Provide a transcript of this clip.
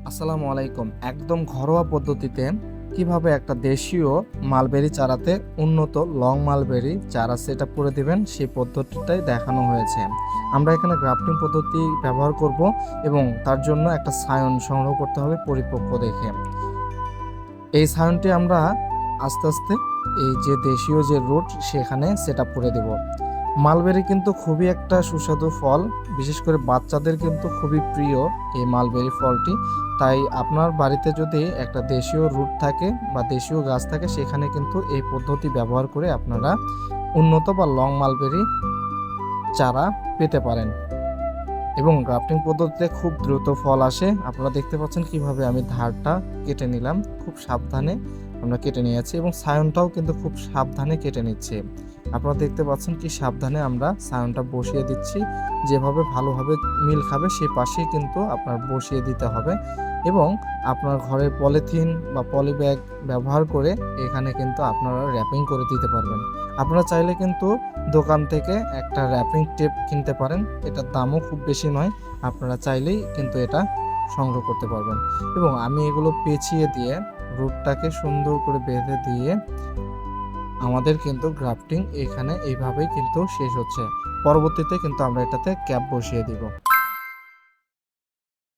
আসসালামু আলাইকুম। একদম ঘরোয়া পদ্ধতিতে কিভাবে একটা দেশীয় মালবেরি চারাতে উন্নত লং মালবেরি চারা সেটআপ করে দিবেন সেই পদ্ধতিটাই দেখানো হয়েছে। আমরা এখানে গ্রাফটিং পদ্ধতি ব্যবহার করব এবং তার জন্য একটা সায়ন সংগ্রহ করতে হবে পরিপক্ক দেখে। এই সায়নটি আমরা আস্তে আস্তে এই যে দেশীয় যে রুট সেখানে সেটআপ করে দেব। মালবেরি কিন্তু খুবই একটা সুস্বাদু ফল, বিশেষ করে বাচ্চাদের কিন্তু খুবই প্রিয় এই মালবেরি ফলটি। তাই আপনার বাড়িতে যদি একটা দেশীয় রুট থাকে বা দেশীয় গাছ থাকে সেখানে কিন্তু এই পদ্ধতি ব্যবহার করে আপনারা উন্নত বা লং মালবেরি চারা পেতে পারেন এবং গ্রাফটিং পদ্ধতিতে খুব দ্রুত ফল আসে। আপনারা দেখতে পাচ্ছেন কিভাবে আমি ধারটা কেটে নিলাম, খুব সাবধানে আমরা কেটে নিয়েছি এবং সায়নটাও কিন্তু খুব সাবধানে কেটে নিচ্ছি। আপনারা দেখতে পাচ্ছেন কি সাবধানে আমরা সায়নটা বসিয়ে দিচ্ছি, যেভাবে ভালোভাবে মিল খাবে সেই পাশেই কিন্তু আপনার বসিয়ে দিতে হবে এবং আপনার ঘরের পলিথিন বা পলি ব্যাগ ব্যবহার করে এখানে কিন্তু আপনারা র্যাপিং করে দিতে পারবেন। আপনারা চাইলে কিন্তু দোকান থেকে একটা র্যাপিং টেপ কিনতে পারেন, এটার দামও খুব বেশি নয়। আপনারা চাইলেই কিন্তু এটা সংগ্রহ করতে পারবেন এবং আমি এগুলো পেঁচিয়ে দিয়ে রুটটাকে সুন্দর করে বেঁধে দিয়ে আমাদের কিন্তু গ্রাফটিং এখানে এইভাবেই কিন্তু শেষ হচ্ছে। পরবর্তীতে কিন্তু আমরা এটাতে ক্যাপ বসিয়ে দিব।